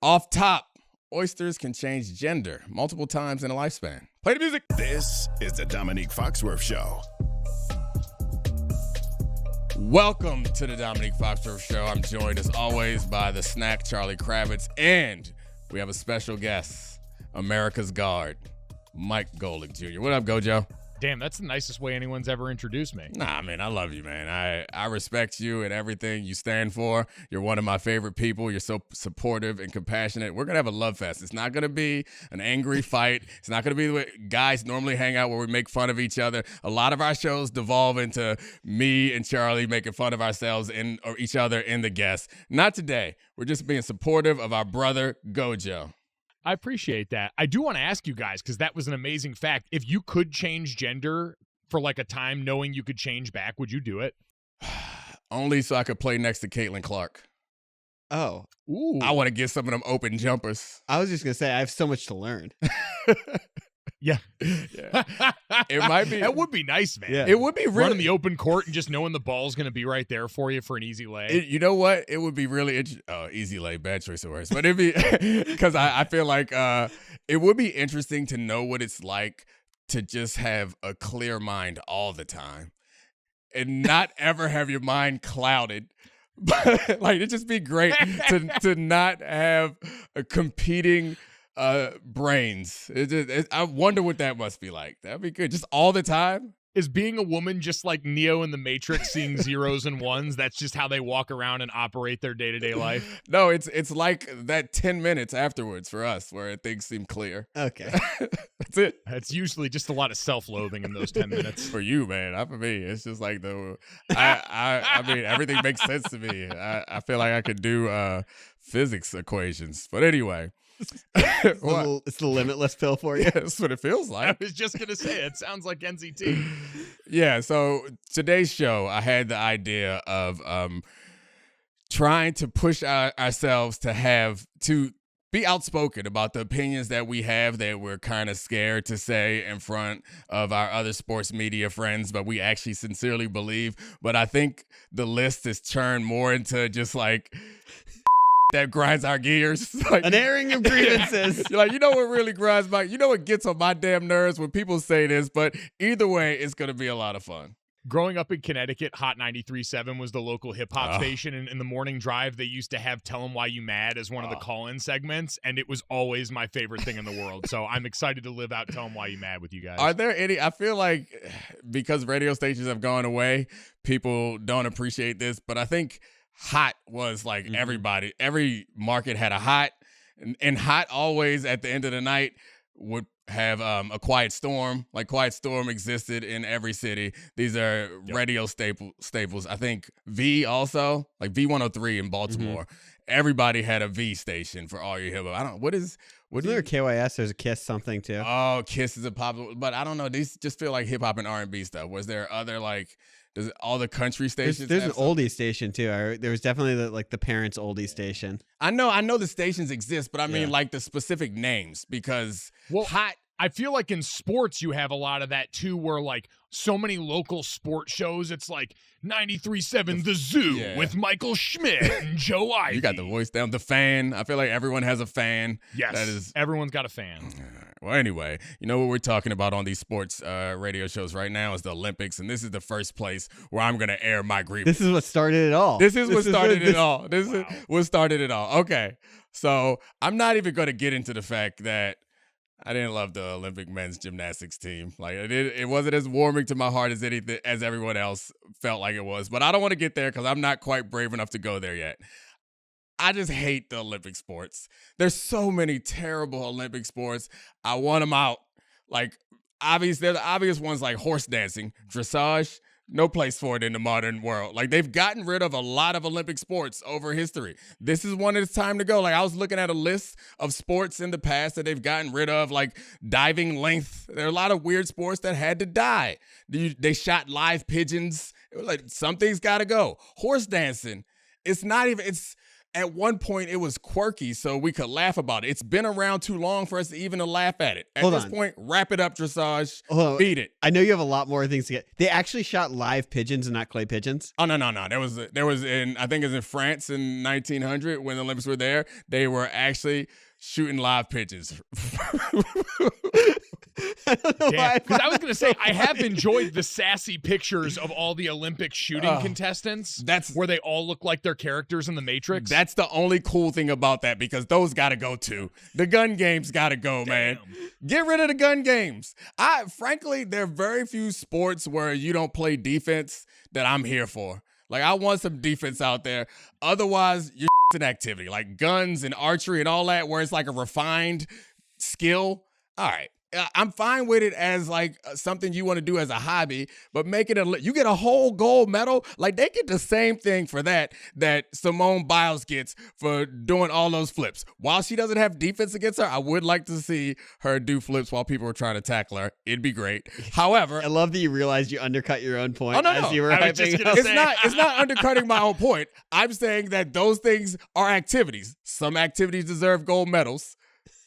Off top, oysters can change gender multiple times in a lifespan. Play the music. This is the Domonique Foxworth Show. Welcome to the Domonique Foxworth Show. I'm joined as always by the snack Charlie Kravitz, and we have a special guest, America's Guard, Mike Golick Jr. What up, Gojo? Damn, that's the nicest way anyone's ever introduced me. Nah, man, I love you, man. I respect you and everything you stand for. You're one of my favorite people. You're so supportive and compassionate. We're going to have a love fest. It's not going to be an angry fight. It's not going to be the way guys normally hang out where we make fun of each other. A lot of our shows devolve into me and Charlie making fun of ourselves or each other and the guests. Not today. We're just being supportive of our brother, Gojo. I appreciate that. I do want to ask you guys, because that was an amazing fact. If you could change gender for like a time knowing you could change back, would you do it? Only so I could play next to Caitlin Clark. Oh. Ooh. I want to get some of them open jumpers. I was just going to say, I have so much to learn. Yeah. It might be. That would be nice, man. Yeah. It would be really. Running the open court and just knowing the ball's going to be right there for you for an easy lay. You know what? It would be really interesting. Oh, easy lay, bad choice of words. But it'd be because I feel like it would be interesting to know what it's like to just have a clear mind all the time and not ever have your mind clouded. But like it'd just be great to not have a competing brains. I wonder what that must be like. That'd be good. Just all the time. Is being a woman just like Neo in the Matrix, seeing zeros and ones? That's just how they walk around and operate their day-to-day life? No, it's like that 10 minutes afterwards for us where things seem clear. Okay. That's it. It's usually just a lot of self-loathing in those 10 minutes. For you, man. Not for me. It's just like I mean, everything makes sense to me. I feel like I could do physics equations. But anyway. It's the limitless pill for you. Yeah, that's what it feels like. I was just going to say, it sounds like NCT. Yeah, so today's show, I had the idea of trying to push ourselves to be outspoken about the opinions that we have that we're kind of scared to say in front of our other sports media friends, but we actually sincerely believe. But I think the list is turned more into just like that grinds our gears. Like, An airing of grievances. You're like, you know what really grinds you know what gets on my damn nerves when people say this, but either way, it's going to be a lot of fun. Growing up in Connecticut, Hot 93.7 was the local hip-hop station, and in the morning drive, they used to have Tell 'Em Why You Mad as one of the call-in segments, and it was always my favorite thing in the world. So I'm excited to live out Tell 'Em Why You Mad with you guys. Are there any, I feel like because radio stations have gone away, people don't appreciate this, but I think Hot was like every market had a Hot, and Hot always at the end of the night would have a Quiet Storm. Like Quiet Storm existed in every city. These are radio staples. I think V also, like V103 in Baltimore. Everybody had a V station for all your hip hop. Is there a KYS? There's a Kiss something too. Oh, Kiss is a popular, but I don't know. These just feel like hip hop and R&B stuff. Was there other like? Does all the country stations? There's an oldie station too. There was definitely the parents' oldie station. I know the stations exist, but I mean like the specific names because Hot. I feel like in sports you have a lot of that too, where like so many local sport shows, it's like 93.7 The Zoo with Michael Schmidt and Joe Ivy. You got the voice down. The Fan. I feel like everyone has a fan. Yes, everyone's got a fan. Well, anyway, you know what we're talking about on these sports radio shows right now is the Olympics, and this is the first place where I'm going to air my grievance. This is what started it all. This is what started it all. This is what started it all. Okay, so I'm not even going to get into the fact that I didn't love the Olympic men's gymnastics team. Like it wasn't as warming to my heart as anything as everyone else felt like it was. But I don't want to get there because I'm not quite brave enough to go there yet. I just hate the Olympic sports. There's so many terrible Olympic sports. I want them out. Like there's the obvious ones like horse dancing, dressage. No place for it in the modern world. Like they've gotten rid of a lot of Olympic sports over history. This is one that's time to go. Like I was looking at a list of sports in the past that they've gotten rid of, like diving length. There are a lot of weird sports that had to die. They shot live pigeons. It was like something's got to go. Horse dancing. It's not even. at one point it was quirky, so we could laugh about it. It's been around too long for us to even laugh at it. At Hold this on. point, wrap it up, dressage. Beat it. I know you have a lot more things to get. They actually shot live pigeons and not clay pigeons. Oh no. There was in, I think it was in France in 1900 when the Olympics were there. They were actually shooting live pigeons. Because I was going to say, I have enjoyed the sassy pictures of all the Olympic shooting contestants. That's where they all look like their characters in the Matrix. That's the only cool thing about that, because those got to go too. The gun games got to go, man. Get rid of the gun games. Frankly, there are very few sports where you don't play defense that I'm here for. Like, I want some defense out there. Otherwise, you're an activity. Like guns and archery and all that, where it's like a refined skill. All right. I'm fine with it as like something you want to do as a hobby, but make it you get a whole gold medal. Like, they get the same thing for that Simone Biles gets for doing all those flips. While she doesn't have defense against her, I would like to see her do flips while people are trying to tackle her. It'd be great. However, I love that you realized you undercut your own point. Oh, no. As you were I was just hyping gonna up. say- it's not undercutting my own point. I'm saying that those things are activities. Some activities deserve gold medals.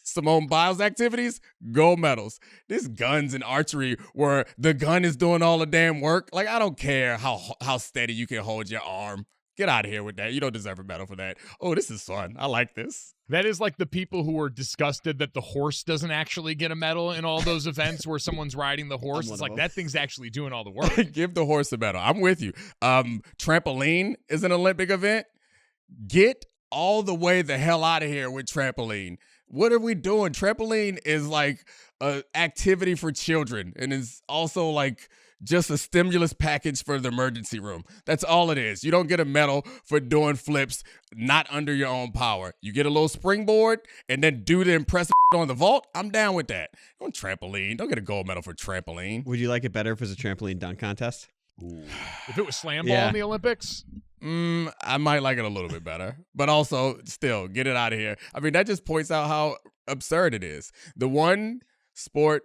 Simone Biles activities, gold medals. This guns and archery where the gun is doing all the damn work. Like, I don't care how steady you can hold your arm. Get out of here with that. You don't deserve a medal for that. Oh, this is fun. I like this. That is like the people who are disgusted that the horse doesn't actually get a medal in all those events where someone's riding the horse. I'm It's one like of that thing's actually doing all the work. Give the horse a medal. I'm with you. Trampoline is an Olympic event. Get all the way the hell out of here with trampoline. What are we doing? Trampoline is like an activity for children, and it's also like just a stimulus package for the emergency room. That's all it is. You don't get a medal for doing flips not under your own power. You get a little springboard and then do the impressive on the vault. I'm down with that. Don't trampoline. Don't get a gold medal for trampoline. Would you like it better if it was a trampoline dunk contest? If it was slam ball in the Olympics, I might like it a little bit better, but also still get it out of here. I mean, that just points out how absurd it is. The one sport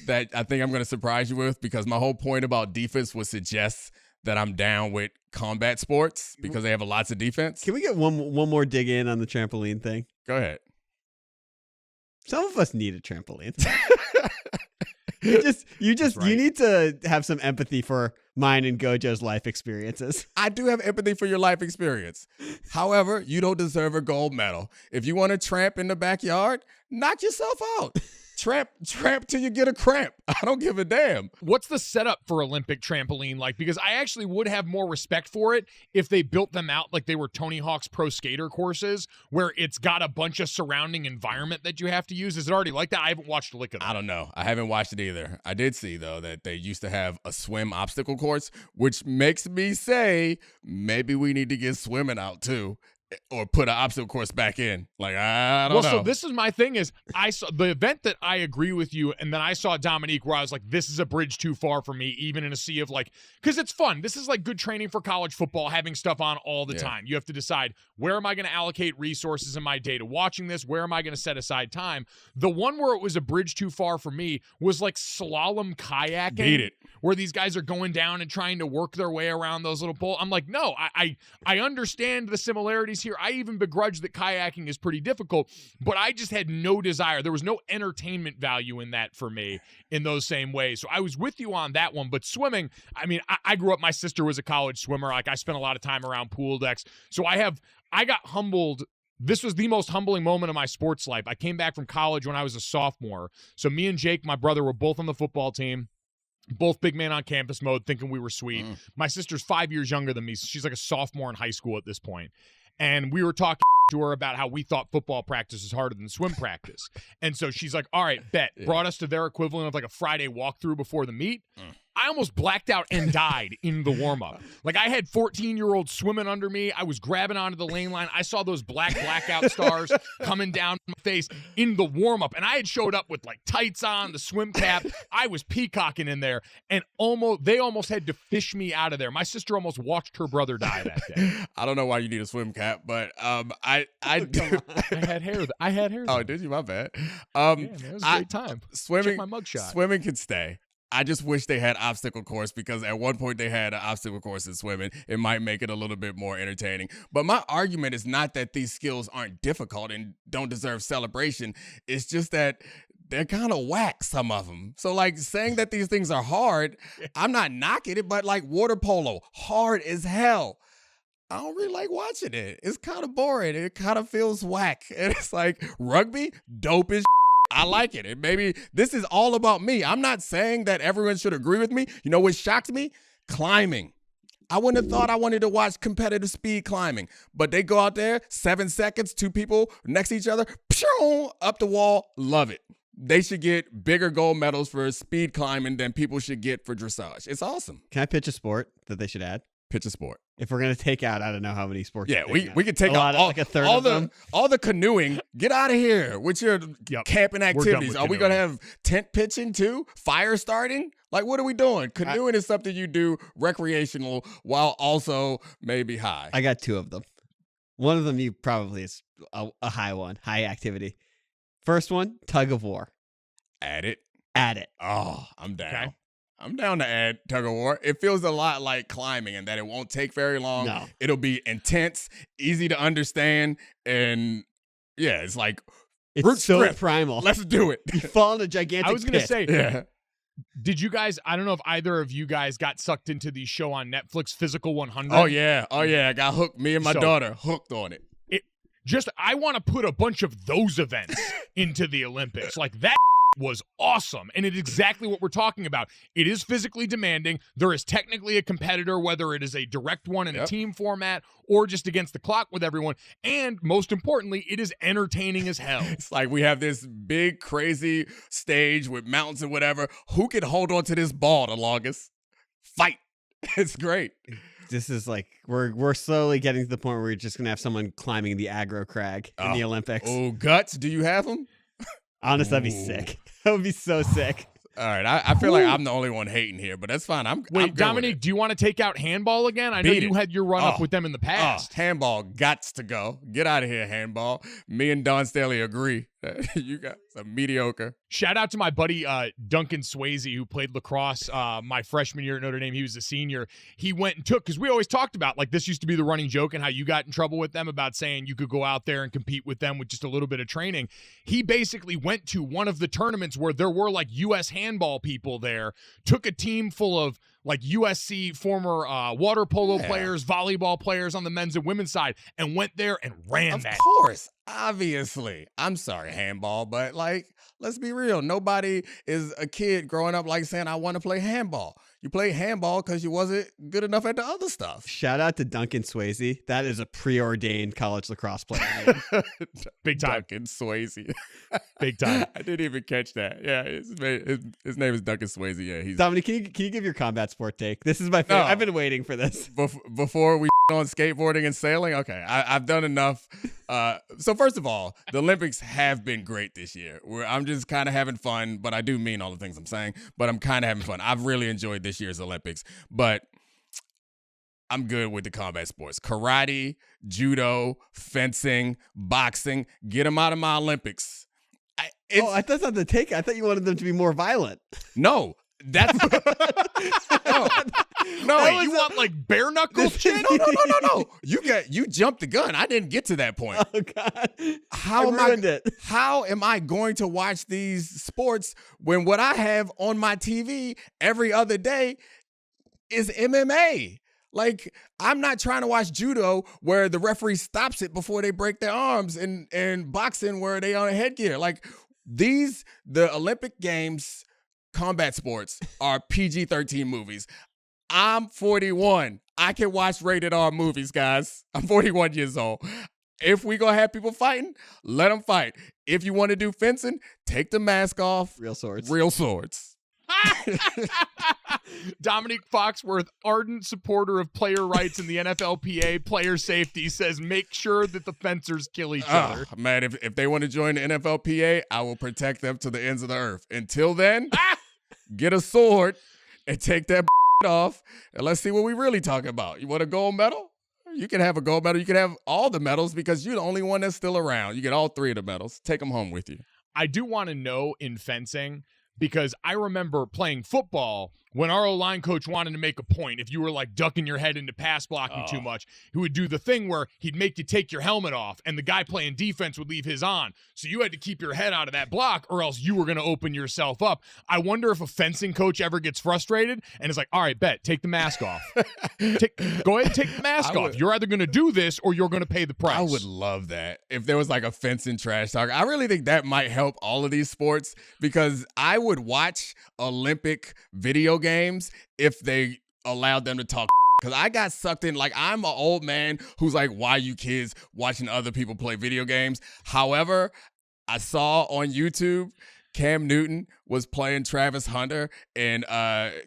that I think I'm going to surprise you with, because my whole point about defense would suggest that I'm down with combat sports because they have lots of defense. Can we get one more dig in on the trampoline thing? Go ahead. Some of us need a trampoline. You need to have some empathy for mine and Gojo's life experiences. I do have empathy for your life experience. However, you don't deserve a gold medal. If you want to tramp in the backyard, knock yourself out. Tramp till you get a cramp. I don't give a damn. what's the setup for Olympic trampoline like? Because I actually would have more respect for it if they built them out like they were Tony Hawk's Pro Skater courses, where it's got a bunch of surrounding environment that you have to use. Is it already like that? I haven't watched a lick of that. I don't know. I haven't watched it either. I did see, though, that they used to have a swim obstacle course, which makes me say maybe we need to get swimming out, too. Or put an obstacle course back in. Like, I don't know. So this is my thing is I saw the event that I agree with you, and then I saw Domonique where I was like, this is a bridge too far for me, even in a sea of like, because it's fun. This is like good training for college football, having stuff on all the time. You have to decide, where am I going to allocate resources in my day to watching this? Where am I going to set aside time? The one where it was a bridge too far for me was like slalom kayaking. Beat it. Where these guys are going down and trying to work their way around those little poles. I'm like, no, I understand the similarities here. I even begrudge that kayaking is pretty difficult, but I just had no desire. There was no entertainment value in that for me in those same ways. So I was with you on that one. But swimming, I mean, I grew up, my sister was a college swimmer. Like, I spent a lot of time around pool decks. So I got humbled. This was the most humbling moment of my sports life. I came back from college when I was a sophomore. So me and Jake, my brother, were both on the football team. Both big man on campus mode, thinking we were sweet. My sister's 5 years younger than me, so she's like a sophomore in high school at this point. And we were talking to her about how we thought football practice is harder than swim practice. And so she's like, all right, bet. Brought us to their equivalent of like a Friday walkthrough before the meet. I almost blacked out and died in the warm-up. Like, I had 14-year-olds swimming under me. I was grabbing onto the lane line. I saw those blackout stars coming down my face in the warm-up. And I had showed up with, like, tights on, the swim cap. I was peacocking in there. And they almost had to fish me out of there. My sister almost watched her brother die that day. I don't know why you need a swim cap, but I do. I had hair. Oh, did you? My bad. Yeah, man, it was a great time. Swimming, Check my mugshot. Swimming can stay. I just wish they had obstacle course because at one point they had an obstacle course in swimming. It might make it a little bit more entertaining. But my argument is not that these skills aren't difficult and don't deserve celebration. It's just that they're kind of whack, some of them. So, like, saying that these things are hard, I'm not knocking it, but like water polo, hard as hell. I don't really like watching it. It's kind of boring. It kind of feels whack. And it's like rugby, dope as I like it. And maybe this is all about me. I'm not saying that everyone should agree with me. You know what shocked me? Climbing. I wouldn't have thought I wanted to watch competitive speed climbing. But they go out there, 7 seconds, 2 people next to each other, up the wall. Love it. They should get bigger gold medals for speed climbing than people should get for dressage. It's awesome. Can I pitch a sport that they should add? Pitch a sport. If we're gonna take out, I don't know how many sports. Yeah, we could take out like a third of them. All the canoeing. Get out of here with your camping activities. Are we gonna have tent pitching too? Fire starting? Like, what are we doing? Canoeing is something you do recreational while also maybe high. I got 2 of them. One of them you probably is a high activity. First one, tug of war. Add it. Oh, I'm down. Okay. I'm down to add tug of war. It feels a lot like climbing in that it won't take very long. No. It'll be intense, easy to understand, and yeah, it's like it's so strength. primal. Let's do it. You fall in a gigantic I was going to pit. say, Yeah. did you guys, I don't know if either of you guys got sucked into the show on Netflix, Physical 100. Oh, yeah. I got hooked. Me and my daughter hooked on it. I want to put a bunch of those events into the Olympics. Like, that was awesome. And it's exactly what we're talking about. It is physically demanding. There is technically a competitor, whether it is a direct one in a team format or just against the clock with everyone. And most importantly, it is entertaining as hell. It's like we have this big, crazy stage with mountains and whatever. Who can hold on to this ball the longest? Fight. It's great. This is like we're slowly getting to the point where we're just gonna have someone climbing the aggro crag in the Olympics. Oh, guts. Do you have them? Honest, that'd be sick. That would be so sick. All right, I feel like I'm the only one hating here, but that's fine. I'm good Dominique, with it. do you want to take out handball again? I know you had your run-up with them in the past. Handball gots to go. Get out of here, handball. Me and Don Staley agree. You guys are mediocre. Shout out to my buddy Duncan Swayze, who played lacrosse my freshman year at Notre Dame. He was a senior. He went and took, because we always talked about, like, this used to be the running joke and how you got in trouble with them about saying you could go out there and compete with them with just a little bit of training. He basically went to one of the tournaments where there were, like, U.S. handball people there, took a team full of, like, USC former water polo players, volleyball players on the men's and women's side, and went there and ran that. Of course. Obviously. I'm sorry, handball, but, like, let's be real. Nobody is a kid growing up, like, saying, I want to play handball. You play handball because you wasn't good enough at the other stuff. Shout out to Duncan Swayze. That is a preordained college lacrosse player. Big time. Duncan Swayze. Big time. I didn't even catch that. Yeah, his name is Duncan Swayze. Yeah, he's Dominique, can you give your combat sport take? This is my favorite. No. I've been waiting for this. Before we on skateboarding and sailing. Okay, I've done enough. So first of all, the Olympics have been great this year. I'm just kind of having fun, but I do mean all the things I'm saying. But I'm kind of having fun. I've really enjoyed this year's Olympics, but I'm good with the combat sports. Karate, judo, fencing, boxing. Get them out of my Olympics. That's not the take. I thought you wanted them to be more violent. No, that's no. You want like bare knuckle shit? No. You jumped the gun. I didn't get to that point. Oh God! How am I going to watch these sports when what I have on my TV every other day is MMA? Like, I'm not trying to watch judo where the referee stops it before they break their arms, and boxing where they on a headgear. Like, the Olympic Games combat sports are PG-13 movies. I'm 41. I can watch rated R movies, guys. I'm 41 years old. If we gonna have people fighting, let them fight. If you want to do fencing, take the mask off. Real swords. Domonique Foxworth, ardent supporter of player rights in the NFLPA, player safety, says make sure that the fencers kill each other. Man, if they want to join the NFLPA, I will protect them to the ends of the earth. Until then, get a sword and take that off, and let's see what we really talking about. You want a gold medal? You can have a gold medal. You can have all the medals because you're the only one that's still around. You get all 3 of the medals. Take them home with you. I do want to know in fencing, because I remember playing football when our O-line coach wanted to make a point. If you were like ducking your head into pass blocking too much, he would do the thing where he'd make you take your helmet off and the guy playing defense would leave his on. So you had to keep your head out of that block or else you were going to open yourself up. I wonder if a fencing coach ever gets frustrated and is like, all right, bet, take the mask off. Go ahead and take the mask off. You're either going to do this or you're going to pay the price. I would love that. If there was like a fencing trash talk, I really think that might help all of these sports because I would watch Olympic video games if they allowed them to talk because I got sucked in. Like, I'm an old man who's like, why you kids watching other people play video games? However, I saw on YouTube Cam Newton was playing Travis Hunter in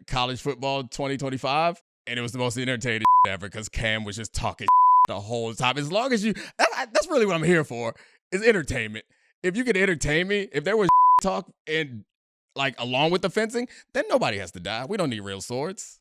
college football 2025, and it was the most entertaining ever because Cam was just talking the whole time. As long as that's really what I'm here for, is entertainment. If you could entertain me, if there was talk and like along with the fencing, then nobody has to die. We don't need real swords.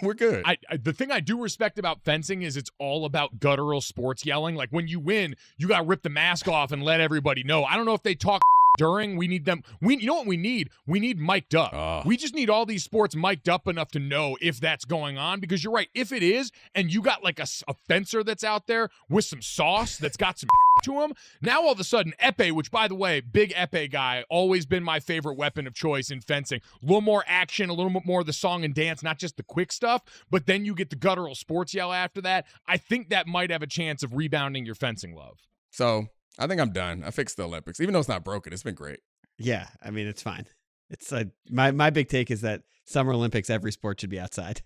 We're good. The thing I do respect about fencing is it's all about guttural sports yelling. Like when you win, you got to rip the mask off and let everybody know. I don't know if they talk during. We need them. You know what we need? We need mic'd up. We just need all these sports mic'd up enough to know if that's going on because you're right. If it is, and you got like a fencer that's out there with some sauce that's got some to him, now all of a sudden epee, which by the way, big epee guy, always been my favorite weapon of choice in fencing. A little more action, a little bit more of the song and dance, not just the quick stuff, but then you get the guttural sports yell after that. I think that might have a chance of rebounding your fencing love. So I think I'm done. I fixed the Olympics. Even though it's not broken, it's been great. Yeah, I mean, it's fine. It's my big take is that Summer Olympics, every sport should be outside.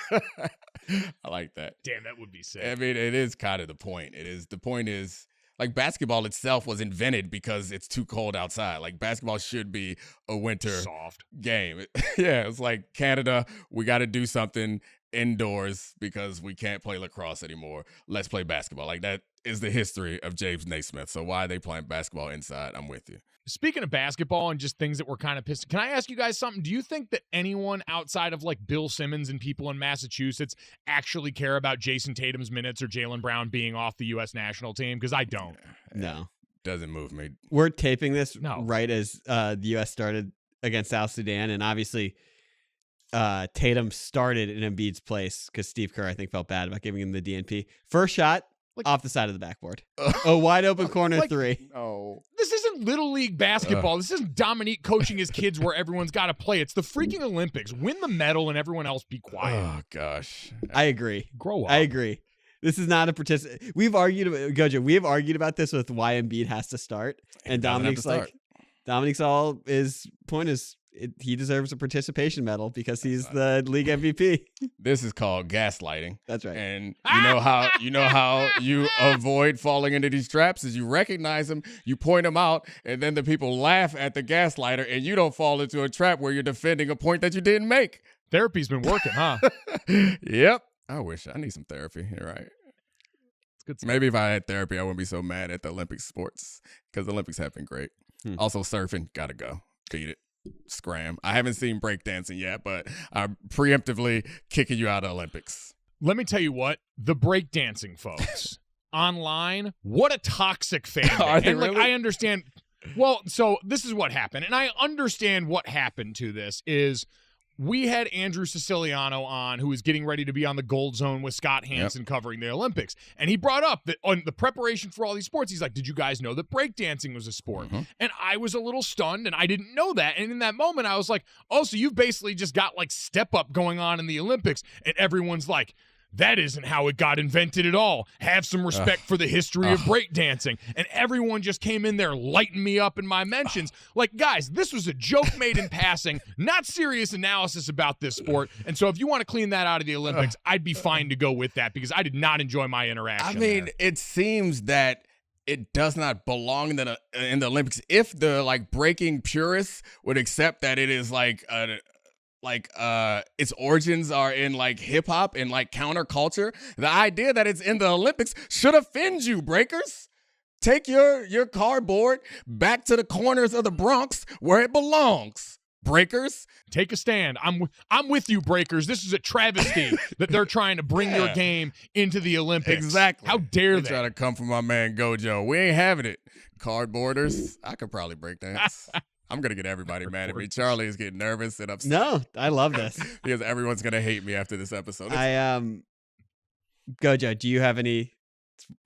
I like that. Damn, that would be sick. I mean, it is kind of the point. The point is, like, basketball itself was invented because it's too cold outside. Like, basketball should be a winter soft game. Yeah, it's like Canada, we got to do something indoors because we can't play lacrosse anymore. Let's play basketball. Like, that is the history of James Naismith. So why are they playing basketball inside? I'm with you. Speaking of basketball and just things that were kind of pissed, can I ask you guys something? Do you think that anyone outside of like Bill Simmons and people in Massachusetts actually care about Jason Tatum's minutes or Jaylen Brown being off the U.S. national team? Because I don't. No. Doesn't move me. We're taping this right as the U.S. started against South Sudan, and obviously Tatum started in Embiid's place because Steve Kerr, I think, felt bad about giving him the DNP. First shot, off the side of the backboard. A wide open corner three. No. This isn't Little League basketball. This isn't Domonique coaching his kids where everyone's got to play. It's the freaking Olympics. Win the medal and everyone else be quiet. Oh, gosh. I agree. Grow up. I agree. This is not a participant. We have argued about this with why Embiid has to start. And Dominique's his point is he deserves a participation medal because he's the league MVP. This is called gaslighting. That's right. And you know how you avoid falling into these traps is you recognize them, you point them out, and then the people laugh at the gaslighter, and you don't fall into a trap where you're defending a point that you didn't make. Therapy's been working, huh? Yep. I wish I need some therapy. You're right. It's good stuff. Maybe if I had therapy, I wouldn't be so mad at the Olympic sports because the Olympics have been great. Also, surfing, gotta go. Beat it. Scram. I haven't seen breakdancing yet, but I'm preemptively kicking you out of Olympics. Let me tell you what, the breakdancing folks online, what a toxic fan. Are they really? I understand. Well, so this is what happened, and I understand what happened to this is we had Andrew Siciliano on, who was getting ready to be on the Gold Zone with Scott Hansen covering the Olympics. And he brought up that on the preparation for all these sports, he's like, did you guys know that breakdancing was a sport? And I was a little stunned, and I didn't know that. And in that moment, I was like, oh, so you've basically just got like step up going on in the Olympics. And everyone's like, that isn't how it got invented at all. Have some respect for the history of breakdancing. And everyone just came in there lighting me up in my mentions. Like, guys, this was a joke made in passing, not serious analysis about this sport. And so if you want to clean that out of the Olympics, I'd be fine to go with that because I did not enjoy my interaction. I mean, it seems that it does not belong in the Olympics. If the like breaking purists would accept that it is like its origins are in like hip hop and like counterculture, the idea that it's in the Olympics should offend you, breakers. Take your cardboard back to the corners of the Bronx where it belongs. Breakers, take a stand. I'm with you, breakers. This is a travesty that they're trying to bring your game into the Olympics. Exactly. How dare they? Try to come from my man Gojo. We ain't having it. Cardboarders. I could probably break dance. I'm going to get everybody mad at me. Charlie is getting nervous and upset. No, I love this. Because everyone's going to hate me after this episode. Gojo, do you have any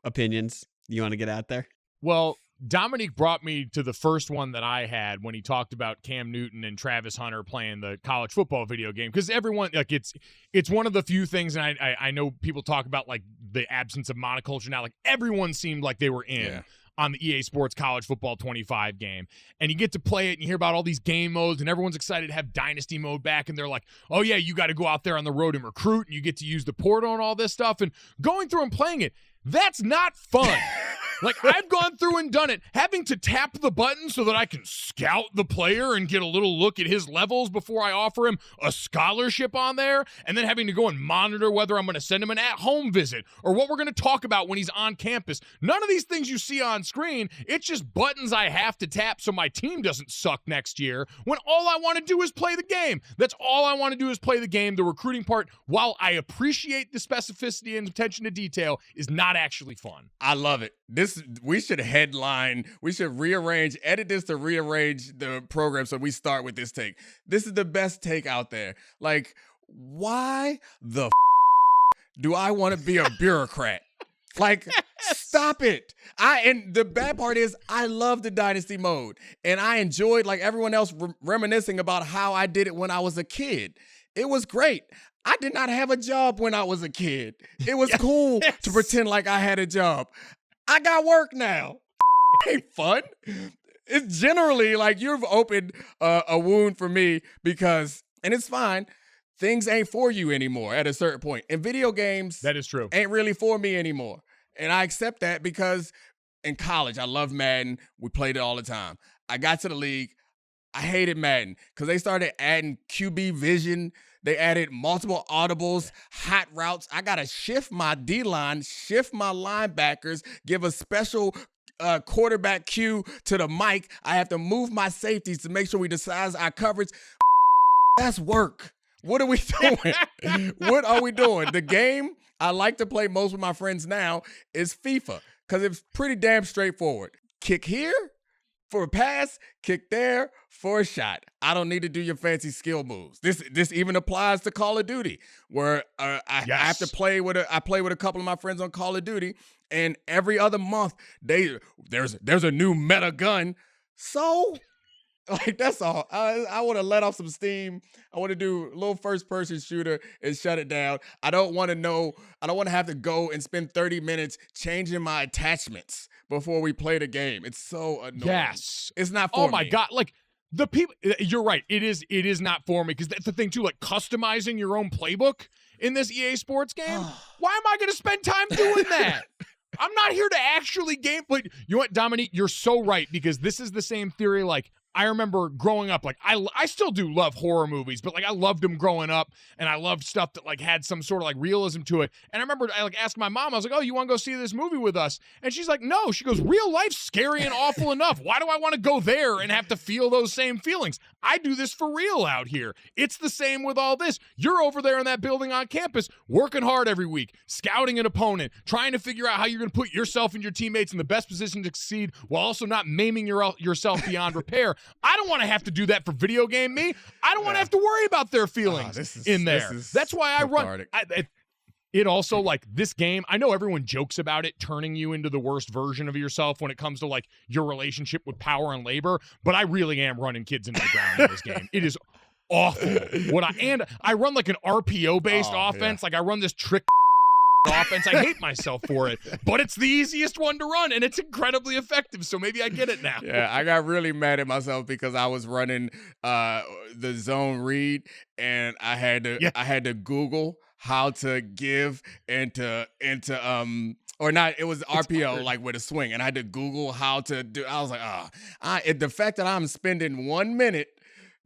opinions you want to get out there? Well, Domonique brought me to the first one that I had when he talked about Cam Newton and Travis Hunter playing the college football video game, because everyone, like, it's one of the few things, and I know people talk about like the absence of monoculture now. Like, everyone seemed like they were in on the EA Sports College Football 25 game, and you get to play it and you hear about all these game modes, and everyone's excited to have Dynasty mode back, and they're like, oh yeah, you got to go out there on the road and recruit, and you get to use the portal and all this stuff, and going through and playing it, that's not fun. Like, I've gone through and done it, having to tap the button so that I can scout the player and get a little look at his levels before I offer him a scholarship on there, and then having to go and monitor whether I'm going to send him an at-home visit or what we're going to talk about when he's on campus. None of these things you see on screen. It's just buttons I have to tap so my team doesn't suck next year, when all I want to do is play the game. That's all I want to do is play the game. The recruiting part, while I appreciate the specificity and attention to detail, is not actually fun. I love it. We should headline. We should edit this to rearrange the program so we start with this take. This is the best take out there. Like, why the do I want to be a bureaucrat? Like, stop it. And the bad part is, I love the Dynasty mode, and I enjoyed, like everyone else, reminiscing about how I did it when I was a kid. It was great. I did not have a job when I was a kid. It was cool to pretend like I had a job. I got work now. Ain't fun. It's generally like you've opened a wound for me because, and it's fine, things ain't for you anymore at a certain point. And video games, that is true, ain't really for me anymore. And I accept that because in college, I loved Madden. We played it all the time. I got to the league. I hated Madden because they started adding QB vision. They added multiple audibles, hot routes. I got to shift my D-line, shift my linebackers, give a special quarterback cue to the mic. I have to move my safeties to make sure we decide our coverage. That's work. What are we doing? What are we doing? The game I like to play most with my friends now is FIFA because it's pretty damn straightforward. Kick here for a pass, kick there for a shot. I don't need to do your fancy skill moves. This even applies to Call of Duty, where I have to play with a couple of my friends on Call of Duty, and every other month there's a new meta gun. So, like, that's all. I want to let off some steam. I want to do a little first-person shooter and shut it down. I don't want to have to go and spend 30 minutes changing my attachments before we play the game. It's so annoying. Yes. It's not for me. Oh, my God. Like, the people, you're right. It is not for me, because that's the thing, too. Like, customizing your own playbook in this EA Sports game? Why am I going to spend time doing that? I'm not here to actually game. But you know what, Dominique? You're so right, because this is the same theory. Like, I remember growing up, like, I still do love horror movies, but, like, I loved them growing up, and I loved stuff that, like, had some sort of, like, realism to it. And I remember I, like, asked my mom, I was like, oh, you want to go see this movie with us? And she's like, no. She goes, real life's scary and awful enough. Why do I want to go there and have to feel those same feelings? I do this for real out here. It's the same with all this. You're over there in that building on campus, working hard every week, scouting an opponent, trying to figure out how you're going to put yourself and your teammates in the best position to succeed while also not maiming yourself beyond repair. I don't want to have to do that for video game me. I don't want to have to worry about their feelings in there. That's why I run. It also, like, this game, I know everyone jokes about it turning you into the worst version of yourself when it comes to, like, your relationship with power and labor, but I really am running kids into the ground in this game. It is awful. I run, like, an RPO-based offense. Yeah. Like, I run this trick offense. I hate myself for it, but it's the easiest one to run, and it's incredibly effective, so maybe I get it now. Yeah, I got really mad at myself because I was running the zone read, and I had to Google how to give into or not, it was RPO, like with a swing, and I had to Google how to do. I was like, the fact that I'm spending 1 minute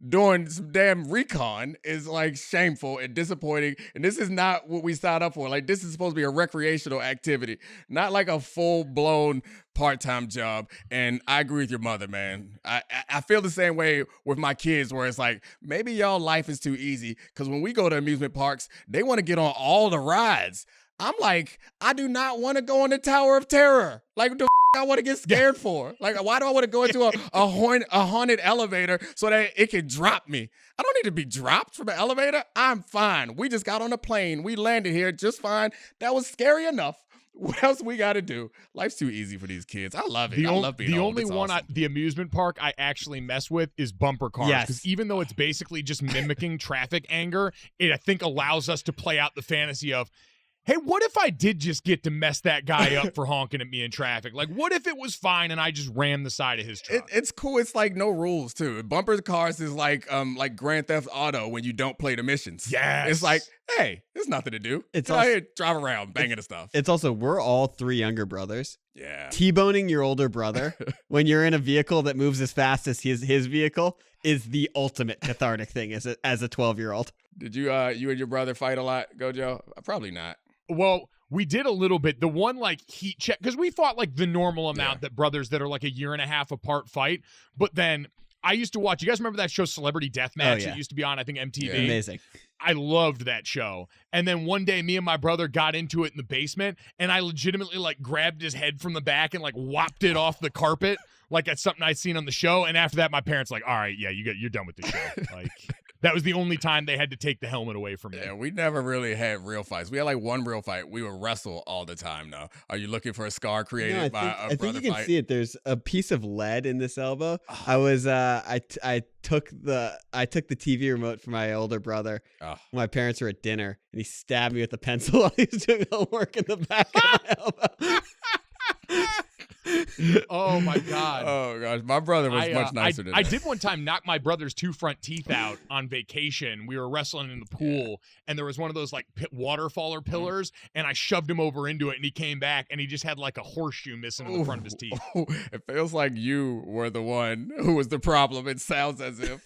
doing some damn recon is, like, shameful and disappointing. And this is not what we signed up for. Like, this is supposed to be a recreational activity, not like a full-blown part-time job. And I agree with your mother, man. I feel the same way with my kids, where it's like, maybe y'all life is too easy, because when we go to amusement parks, they want to get on all the rides. I'm like, I do not want to go on the Tower of Terror. Like, the I want to get scared for? Like, why do I want to go into a haunted elevator so that it can drop me? I don't need to be dropped from an elevator. I'm fine. We just got on a plane. We landed here just fine. That was scary enough. What else we got to do? Life's too easy for these kids. I love it. I love being old. The only it's one awesome. the amusement park I actually mess with is bumper cars. Yes. Because even though it's basically just mimicking traffic anger, it I think allows us to play out the fantasy of, hey, what if I did just get to mess that guy up for honking at me in traffic? Like, what if it was fine and I just rammed the side of his truck? It's cool. It's like no rules too. Bumper cars is like Grand Theft Auto when you don't play the missions. Yes. It's like, hey, there's nothing to do. It's Get out also- here, drive around, banging the stuff. It's also, we're all 3 younger brothers. Yeah. T-boning your older brother when you're in a vehicle that moves as fast as his vehicle is the ultimate cathartic thing as a 12-year-old. Did you and your brother fight a lot, Gojo? Probably not. Well, we did a little bit. The one like heat check, because we fought like the normal amount that brothers that are like a year and a half apart fight. But then I used to watch, you guys remember that show Celebrity Deathmatch? Yeah. It used to be on, I think, MTV. Yeah. Amazing. I loved that show. And then one day me and my brother got into it in the basement and I legitimately like grabbed his head from the back and like whopped it off the carpet like that's something I'd seen on the show. And after that, my parents like, all right, yeah, you're done with the show. Like that was the only time they had to take the helmet away from me. Yeah, we never really had real fights. We had like one real fight. We would wrestle all the time now. Are you looking for a scar created by a I think brother you can fight? see it. There's a piece of lead in this elbow. I was I took the TV remote from my older brother. Oh. My parents were at dinner, and he stabbed me with a pencil while he was doing homework in the back of my elbow. Oh my God. Oh gosh, my brother was much nicer than I that. did one time knock my brother's 2 front teeth out on vacation. We were wrestling in the pool, and there was one of those like waterfaller pillars, and I shoved him over into it, and he came back, and he just had like a horseshoe missing in the front of his teeth. It feels like you were the one who was the problem. It sounds as if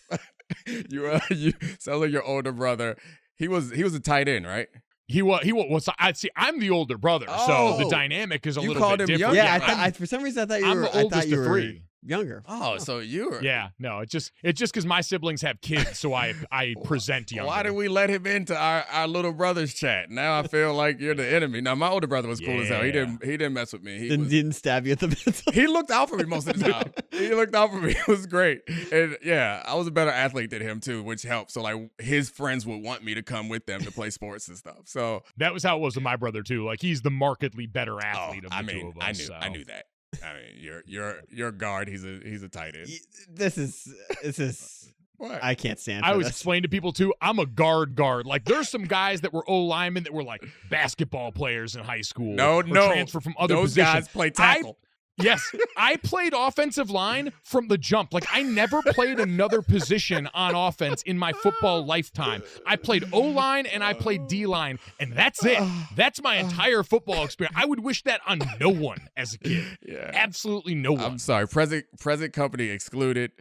you sounds like your older brother. He was a tight end, right? He was. I'd see. I'm the older brother, so the dynamic is a you little called bit him different. young? Yeah, Yeah, for some reason I thought you I'm were. the I thought oldest you of were 3. younger. Oh, so you were. Yeah, no, it's just because my siblings have kids, so I present younger. Why did we let him into our little brother's chat? Now I feel like you're the enemy. Now my older brother was cool as hell. He didn't mess with me. Didn't stab you with the pencil. He looked out for me most of the time. He looked out for me. It was great. And yeah, I was a better athlete than him too, which helped. So like his friends would want me to come with them to play sports and stuff. So that was how it was with my brother too. Like he's the markedly better athlete of the two of us. I knew that. I mean, you're a guard. He's a tight end. This is. What? I can't stand. I for always this. explain to people too, I'm a guard. Like there's some guys that were O linemen that were like basketball players in high school. No, transfer from other those positions. guys play tackle. Yes, I played offensive line from the jump. Like I never played another position on offense in my football lifetime. I played O-line and I played D-line, and that's it. That's my entire football experience. I would wish that on no one as a kid. Yeah. Absolutely no one. I'm sorry, present company excluded,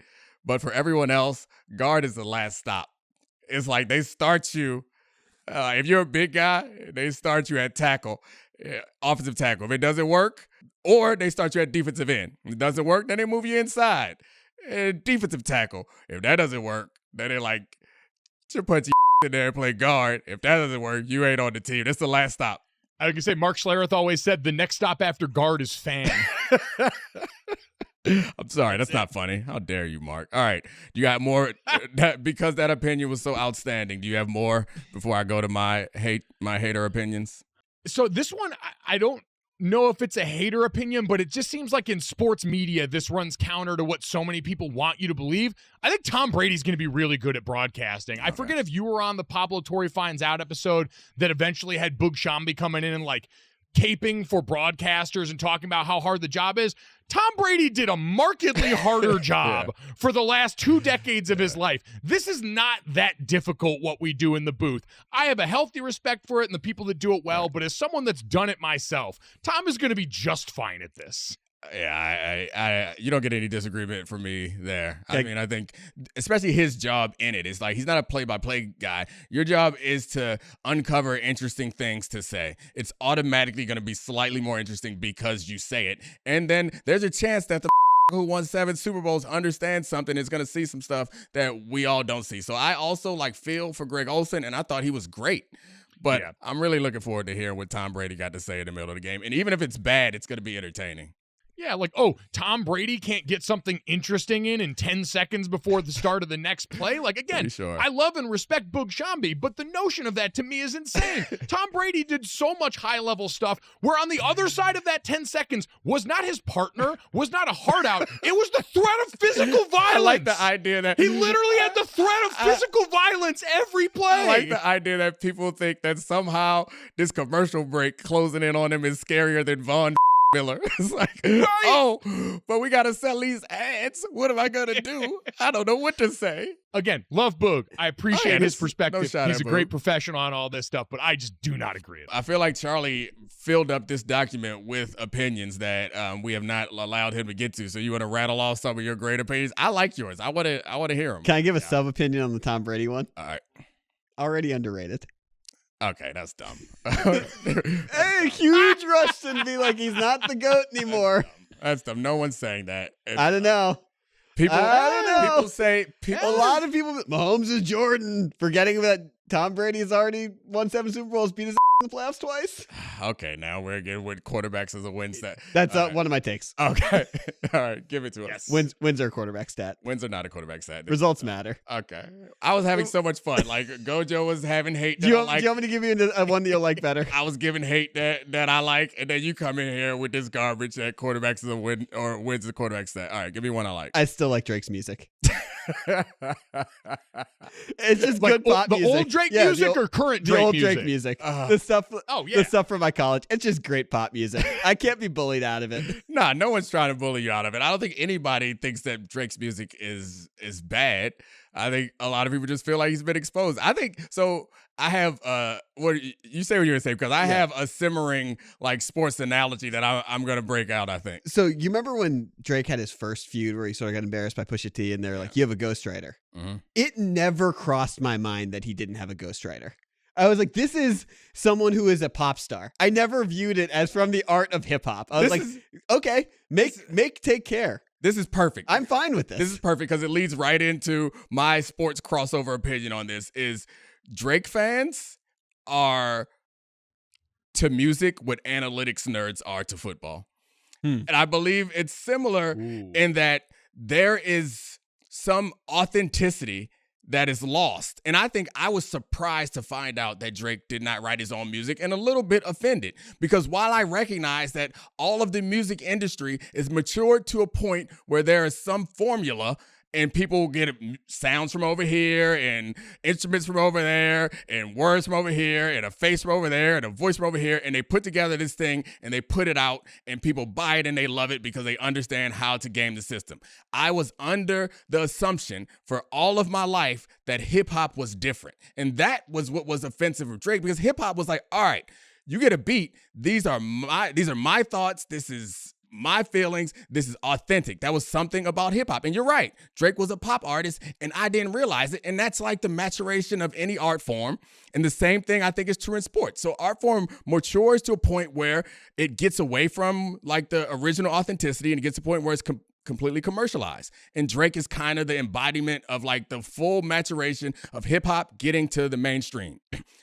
but for everyone else, guard is the last stop. It's like they start you. If you're a big guy, they start you at tackle, offensive tackle. If it doesn't work, or they start you at defensive end. If it doesn't work, then they move you inside. Defensive tackle. If that doesn't work, then they're like, you put your in there and play guard. If that doesn't work, you ain't on the team. That's the last stop. I can say Mark Schlereth always said the next stop after guard is fan. I'm sorry, that's not funny. How dare you, Mark? All right, you got more because that opinion was so outstanding. Do you have more before I go to my hater opinions? So this one, I don't know if it's a hater opinion, but it just seems like in sports media, this runs counter to what so many people want you to believe. I think Tom Brady's going to be really good at broadcasting. I forget if you were on the Pablo Torre Finds Out episode that eventually had Boog Shambi coming in and like caping for broadcasters and talking about how hard the job is. Tom Brady did a markedly harder job for the last 2 decades of his life. This is not that difficult what we do in the booth. I have a healthy respect for it and the people that do it well, but as someone that's done it myself, Tom is going to be just fine at this. Yeah, I you don't get any disagreement from me there. I mean, I think especially his job in it is like he's not a play-by-play guy. Your job is to uncover interesting things to say. It's automatically going to be slightly more interesting because you say it. And then there's a chance that the who won 7 Super Bowls understands something is going to see some stuff that we all don't see. So I also like feel for Greg Olsen, and I thought he was great. But I'm really looking forward to hearing what Tom Brady got to say in the middle of the game. And even if it's bad, it's going to be entertaining. Yeah, like, Tom Brady can't get something interesting in 10 seconds before the start of the next play? Like, again, sure. I love and respect Boog Shambi, but the notion of that to me is insane. Tom Brady did so much high-level stuff where on the other side of that 10 seconds was not his partner, was not a hard out. It was the threat of physical violence. I like the idea that he literally had the threat of physical violence every play. I like the idea that people think that somehow this commercial break closing in on him is scarier than Von Miller. It's like, but we got to sell these ads. What am I going to do? I don't know what to say. Again, love Boog. I appreciate his perspective. No He's a great professional on all this stuff, but I just do not agree. I feel like Charlie filled up this document with opinions that we have not allowed him to get to. So you want to rattle off some of your great opinions? I like yours. I want to hear them. Can I give a sub opinion on the Tom Brady one? All right. Already underrated. Okay, that's dumb. Hey, huge rush to be like he's not the GOAT anymore. That's dumb. No one's saying that. I don't know. People say a lot of people. Mahomes is Jordan, forgetting that Tom Brady has already won 7 Super Bowls, beat his in the playoffs twice. Okay, now we're getting with quarterbacks as a win stat. That's one of my takes. Okay, all right, give it to us. Wins are a quarterback stat. Wins are not a quarterback stat. Results matter. Okay, I was having so much fun. Like Gojo was having hate. Do you want me to give you a one that you'll like better? I was giving hate that I like, and then you come in here with this garbage that quarterbacks is a win or wins is a quarterback stat. All right, give me one I like. I still like Drake's music. It's just like good pop music. The old Drake music or current Drake music? The old music? Drake music. The stuff. The stuff from my college. It's just great pop music. I can't be bullied out of it. Nah, no one's trying to bully you out of it. I don't think anybody thinks that Drake's music is bad. I think a lot of people just feel like he's been exposed. I think so. I have what you say what you're gonna say because I have a simmering like sports analogy that I'm gonna break out. I think. So you remember when Drake had his first feud where he sort of got embarrassed by Pusha T, and they're like, "You have a ghostwriter." Mm-hmm. It never crossed my mind that he didn't have a ghostwriter. I was like, "This is someone who is a pop star." I never viewed it as from the art of hip hop. I was "Okay, take care." This is perfect. I'm fine with this. This is perfect because it leads right into my sports crossover opinion on this is Drake fans are to music what analytics nerds are to football. And I believe it's similar in that there is some authenticity that is lost. And I think I was surprised to find out that Drake did not write his own music and a little bit offended because while I recognize that all of the music industry is matured to a point where there is some formula and people get sounds from over here and instruments from over there and words from over here and a face from over there and a voice from over here. And they put together this thing and they put it out and people buy it and they love it because they understand how to game the system. I was under the assumption for all of my life that hip hop was different. And that was what was offensive of Drake because hip hop was like, all right, you get a beat. These are my thoughts. This is my feelings. This is authentic. That was something about hip hop. And you're right. Drake was a pop artist and I didn't realize it. And that's like the maturation of any art form. And the same thing I think is true in sports. So art form matures to a point where it gets away from like the original authenticity and it gets to a point where it's completely commercialized. And Drake is kind of the embodiment of like the full maturation of hip hop getting to the mainstream.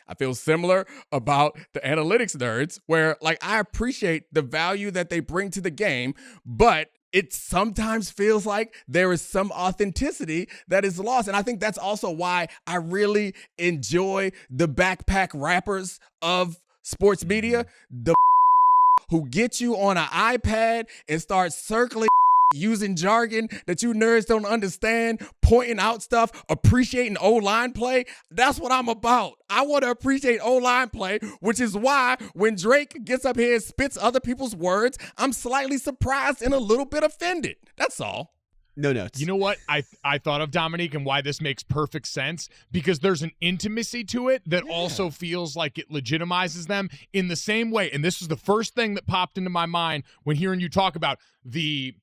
I feel similar about the analytics nerds where like I appreciate the value that they bring to the game, but it sometimes feels like there is some authenticity that is lost. And I think that's also why I really enjoy the backpack rappers of sports media, the who get you on an iPad and start circling using jargon that you nerds don't understand, pointing out stuff, appreciating O-line play. That's what I'm about. I want to appreciate O-line play, which is why when Drake gets up here and spits other people's words, I'm slightly surprised and a little bit offended. That's all. No notes. You know what I thought of, Domonique, and why this makes perfect sense? Because there's an intimacy to it that also feels like it legitimizes them in the same way. And this is the first thing that popped into my mind when hearing you talk about the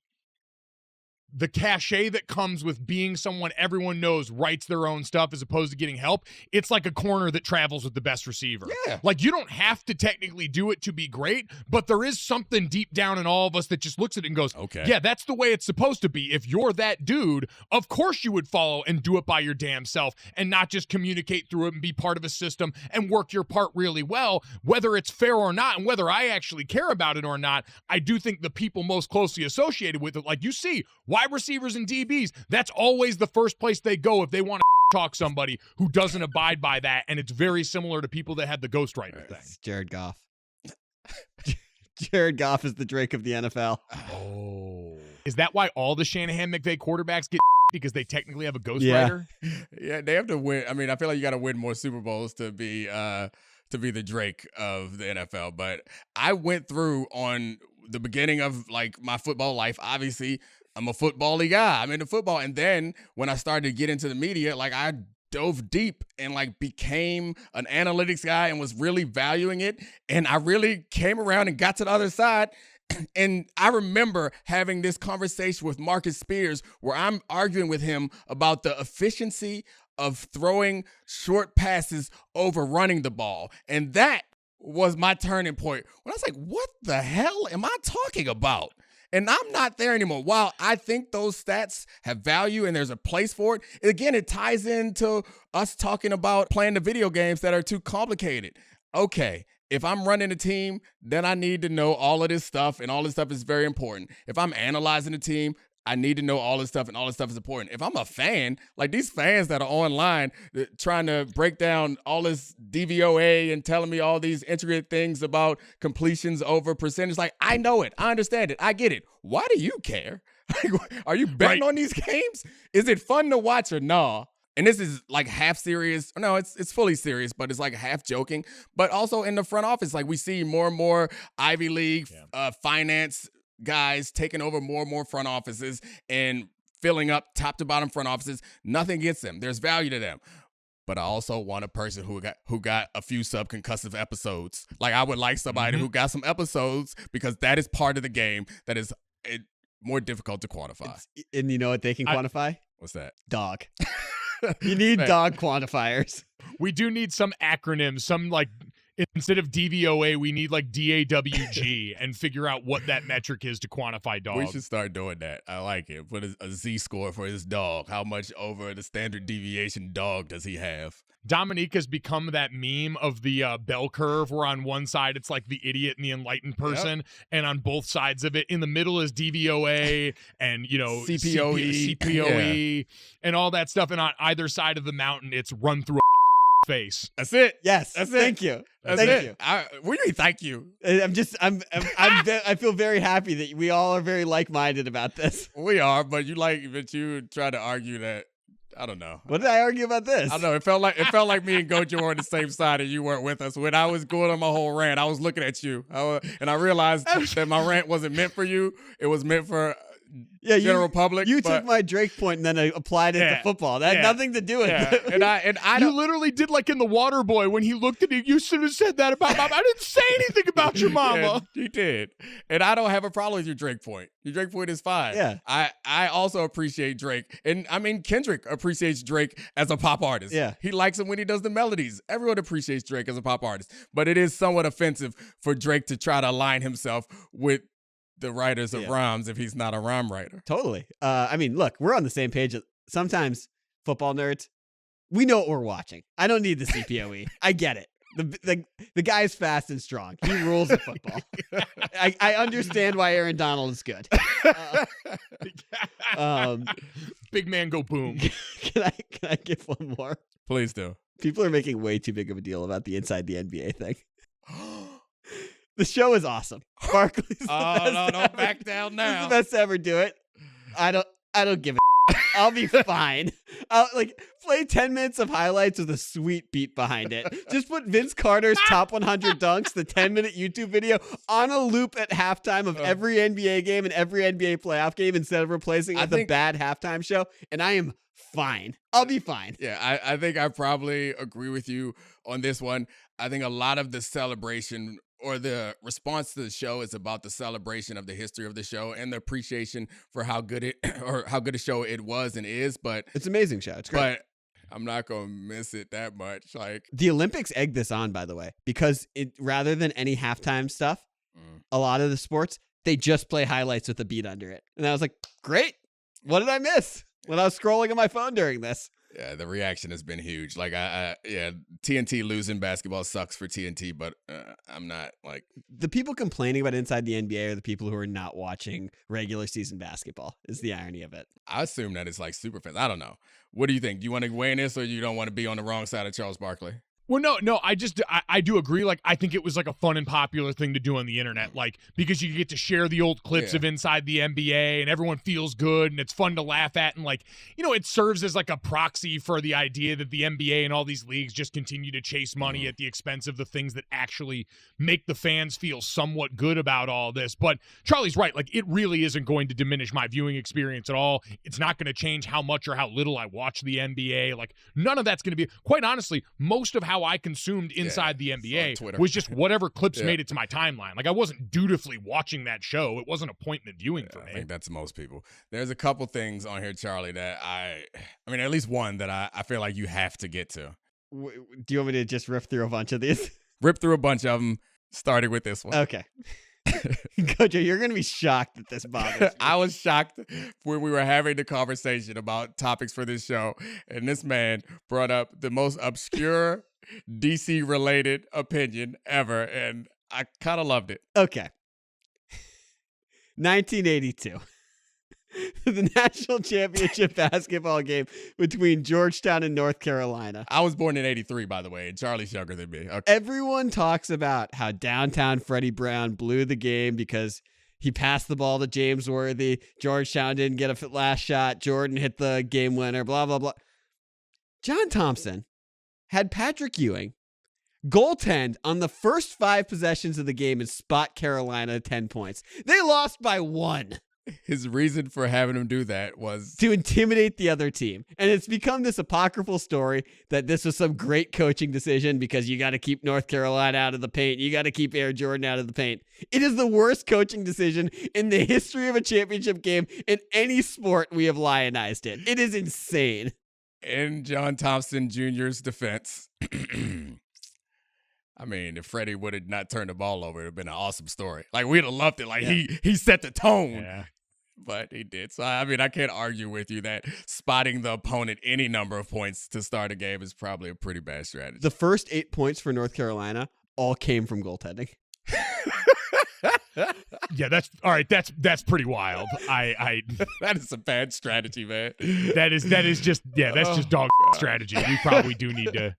the cachet that comes with being someone everyone knows writes their own stuff as opposed to getting help, it's like a corner that travels with the best receiver. Yeah. Like, you don't have to technically do it to be great, but there is something deep down in all of us that just looks at it and goes, okay, yeah, that's the way it's supposed to be. If you're that dude, of course you would follow and do it by your damn self and not just communicate through it and be part of a system and work your part really well, whether it's fair or not, and whether I actually care about it or not. I do think the people most closely associated with it, like you see, wide receivers and DBs, that's always the first place they go if they want to talk somebody who doesn't abide by that. And it's very similar to people that had the ghostwriter thing. It's Jared Goff. Jared Goff is the Drake of the NFL. Oh. Is that why all the Shanahan-McVay quarterbacks get because they technically have a ghostwriter? Yeah, they have to win. I mean, I feel like you got to win more Super Bowls to be the Drake of the NFL. But I went through on the beginning of like my football life. Obviously, I'm a football-y guy. I'm into football. And then when I started to get into the media, like I dove deep and like became an analytics guy and was really valuing it. And I really came around and got to the other side. And I remember having this conversation with Marcus Spears where I'm arguing with him about the efficiency of throwing short passes over running the ball. And that was my turning point when I was like, what the hell am I talking about? And I'm not there anymore. While I think those stats have value and there's a place for it, again, it ties into us talking about playing the video games that are too complicated. Okay, if I'm running a team, then I need to know all of this stuff, and all this stuff is very important. If I'm analyzing a team, I need to know all this stuff, and all this stuff is important. If I'm a fan, like these fans that are online trying to break down all this DVOA and telling me all these intricate things about completions over percentage, like I know it, I understand it, I get it. Why do you care? Are you betting on these games? Is it fun to watch or no? And this is like half serious. No, it's fully serious, but it's like half joking. But also in the front office, like we see more and more Ivy League finance guys taking over more and more front offices and filling up top to bottom front offices. Nothing against them. There's value to them. But I also want a person who got a few subconcussive episodes. Like I would like somebody who got some episodes, because that is part of the game that is more difficult to quantify. And you know what they can quantify? What's that? Dog. You need dog quantifiers. We do need some acronyms, some like instead of DVOA, we need like DAWG and figure out what that metric is to quantify dogs. We should start doing that. I like it. Put a Z score for his dog. How much over the standard deviation dog does he have? Domonique has become that meme of the bell curve where on one side it's like the idiot and the enlightened person, and on both sides of it, in the middle is DVOA and, you know, CPOE and all that stuff. And on either side of the mountain, it's run through a face. That's it. Yes. That's Thank it. you. That's Thank it. you. What do you mean, thank you? I feel very happy that we all are very like-minded about this. We are, but you try to argue that. I don't know. What did I argue about this? I don't know. It felt like me and Gojo were on the same side and you weren't with us. When I was going on my whole rant, I was looking at you, and I realized that my rant wasn't meant for you. It was meant for general public. You took my Drake point and then applied it to football. That had nothing to do with it. And I you literally did like in The Water Boy when he looked at you. You should have said that about mama. I didn't say anything about your mama. Yeah, you did. And I don't have a problem with your Drake point. Your Drake point is fine. Yeah. I also appreciate Drake. And I mean, Kendrick appreciates Drake as a pop artist. Yeah. He likes him when he does the melodies. Everyone appreciates Drake as a pop artist. But it is somewhat offensive for Drake to try to align himself with the writers of rhymes if he's not a rhyme writer. Totally. I mean, look, we're on the same page. Sometimes football nerds, we know what we're watching. I don't need the CPOE. I get it. The guy is fast and strong. He rules at football. I understand why Aaron Donald is good. Big man go boom. Can I give one more? Please do. People are making way too big of a deal about the Inside the NBA thing. The show is awesome. Barkley's the best. No, don't back down now. He's the best to ever do it. I don't give a I'll be fine. I'll play 10 minutes of highlights with a sweet beat behind it. Just put Vince Carter's top 100 dunks, the 10-minute YouTube video, on a loop at halftime of every NBA game and every NBA playoff game instead of replacing it with a bad halftime show, and I am fine. I'll be fine. Yeah, I think I probably agree with you on this one. I think a lot of the celebration or the response to the show is about the celebration of the history of the show and the appreciation for how good it or how good a show it was and is. But it's an amazing show. It's great. But I'm not gonna miss it that much. Like the Olympics egged this on, by the way, because rather than any halftime stuff, a lot of the sports they just play highlights with a beat under it, and I was like, great. What did I miss when I was scrolling on my phone during this? Yeah, the reaction has been huge. Like, TNT losing basketball sucks for TNT, but I'm not like the people complaining about Inside the NBA are the people who are not watching regular season basketball. Is the irony of it? I assume that it's like super fans. I don't know. What do you think? Do you want to weigh in this, or you don't want to be on the wrong side of Charles Barkley? Well, no, I do agree. Like, I think it was like a fun and popular thing to do on the internet, like, because you get to share the old clips of Inside the NBA and everyone feels good and it's fun to laugh at. And like, it serves as like a proxy for the idea that the NBA and all these leagues just continue to chase money at the expense of the things that actually make the fans feel somewhat good about all this. But Charlie's right. Like, it really isn't going to diminish my viewing experience at all. It's not going to change how much or how little I watch the NBA. Like, none of that's going to be, quite honestly, most of how I consumed Inside the NBA was just whatever clips made it to my timeline. Like, I wasn't dutifully watching that show. It wasn't appointment viewing for me. I think that's most people. There's a couple things on here, Charlie, that I mean, at least one that I feel like you have to get to. Do you want me to just rip through a bunch of these? Rip through a bunch of them, starting with this one. Okay. Gojo, you're going to be shocked that this bothers me. I was shocked when we were having the conversation about topics for this show, and this man brought up the most obscure DC-related opinion ever, and I kind of loved it. Okay. 1982. The national championship basketball game between Georgetown and North Carolina. I was born in 83, by the way, and Charlie's younger than me. Okay. Everyone talks about how downtown Freddie Brown blew the game because he passed the ball to James Worthy. Georgetown didn't get a last shot. Jordan hit the game winner, blah, blah, blah. John Thompson had Patrick Ewing goaltend on the first 5 possessions of the game and spot Carolina 10 points. They lost by 1. His reason for having him do that was to intimidate the other team. And it's become this apocryphal story that this was some great coaching decision because you got to keep North Carolina out of the paint. You got to keep Air Jordan out of the paint. It is the worst coaching decision in the history of a championship game in any sport. We have lionized it. It is insane. In John Thompson Jr.'s defense, I mean, if Freddie would have not turned the ball over, it would have been an awesome story. Like, we'd have loved it. Like, he set the tone, but he did. So, I mean, I can't argue with you that spotting the opponent any number of points to start a game is probably a pretty bad strategy. The first 8 points for North Carolina all came from goaltending. Yeah, that's all right. That's pretty wild. That is a bad strategy, man. That's just dog strategy. We probably do need to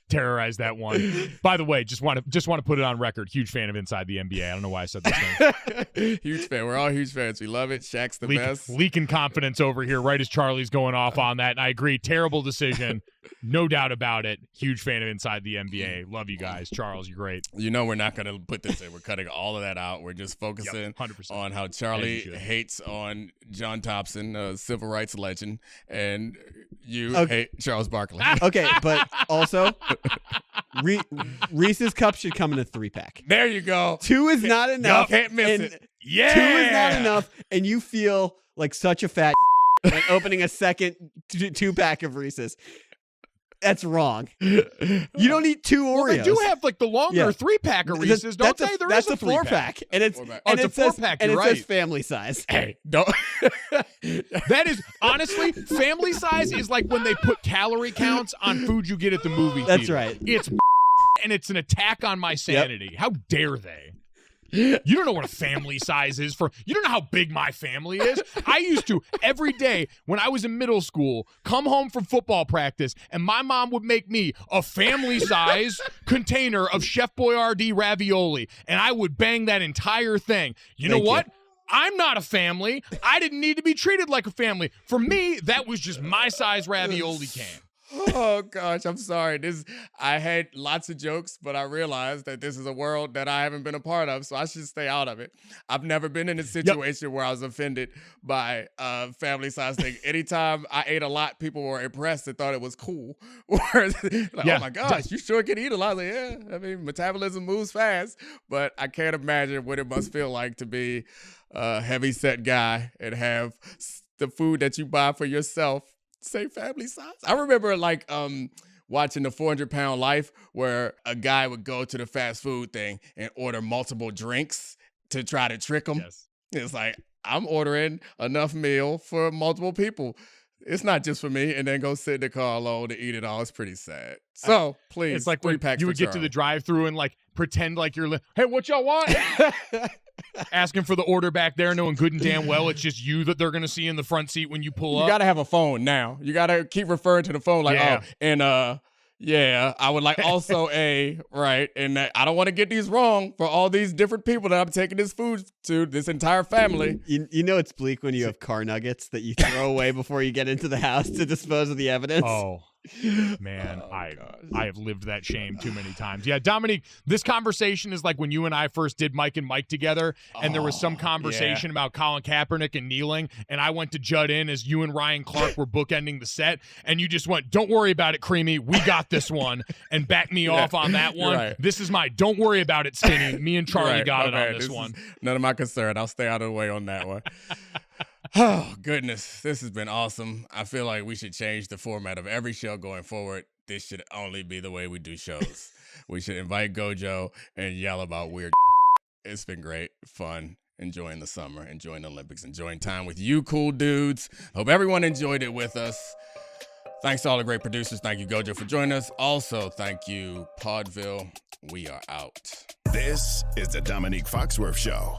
terrorize that one. By the way, just want to put it on record. Huge fan of Inside the NBA. I don't know why I said this thing. Huge fan. We're all huge fans. We love it. Shaq's the best. Leaking confidence over here, right as Charlie's going off on that. And I agree. Terrible decision. No doubt about it. Huge fan of Inside the NBA. Love you guys. Charles, you're great. You know we're not going to put this in. We're cutting all of that out. We're just focusing 100%. on how Charlie hates on John Thompson, a civil rights legend, and you hate Charles Barkley. Okay, but also Reese's Cup should come in a 3-pack. There you go. 2 is not enough. Can't miss it. Yeah. 2 is not enough, and you feel like such a fat when opening a second 2-pack of Reese's. That's wrong. You don't eat 2 Oreos. Well, they do have like the longer 3-pack of Reese's, don't they? That's a 4-pack, and it's a 4-pack. And it says family size. Hey, don't. That is honestly family size is like when they put calorie counts on food you get at the movie theater. That's right. It's and it's an attack on my sanity. Yep. How dare they? You don't know what a family size is for. You don't know how big my family is. I used to every day when I was in middle school come home from football practice and my mom would make me a family size container of Chef Boyardee ravioli and I would bang that entire thing. You know what? I'm not a family. I didn't need to be treated like a family. For me, that was just my size ravioli can. Oh gosh, I'm sorry. I had lots of jokes, but I realized that this is a world that I haven't been a part of, so I should stay out of it. I've never been in a situation where I was offended by family size thing. Anytime I ate a lot, people were impressed and thought it was cool. Oh my gosh, you sure can eat a lot. I was like, yeah, I mean, metabolism moves fast, but I can't imagine what it must feel like to be a heavy-set guy and have the food that you buy for yourself say family size. I remember watching the 400-Pound Life where a guy would go to the fast food thing and order multiple drinks to try to trick them. Yes. It's like, I'm ordering enough meal for multiple people. It's not just for me, and then go sit in the car alone to eat it all. It's pretty sad. So, please, it's like when you would get to the drive-thru and like pretend like you're hey, what y'all want? Asking for the order back there, knowing good and damn well it's just you that they're going to see in the front seat when you pull up. You got to have a phone now. You got to keep referring to the phone like, I would like also right. And I don't want to get these wrong for all these different people that I'm taking this food to, this entire family. You know it's bleak when you have car nuggets that you throw away before you get into the house to dispose of the evidence. Oh, man, I have lived that shame too many times. Yeah, Domonique, this conversation is like when you and I first did Mike and Mike together, and there was some conversation about Colin Kaepernick and kneeling, and I went to jut in as you and Ryan Clark were bookending the set, and you just went, don't worry about it, Creamy, we got this one, and backed me off on that one. Right. This is my don't worry about it, Skinny. Me and Charlie got it on this one. None of my concern. I'll stay out of the way on that one. Oh, goodness. This has been awesome. I feel like we should change the format of every show going forward. This should only be the way we do shows. We should invite Gojo and yell about weird. It's been great, fun, enjoying the summer, enjoying the Olympics, enjoying time with you cool dudes. Hope everyone enjoyed it with us. Thanks to all the great producers. Thank you, Gojo, for joining us. Also, thank you, Podville. We are out. This is the Domonique Foxworth Show.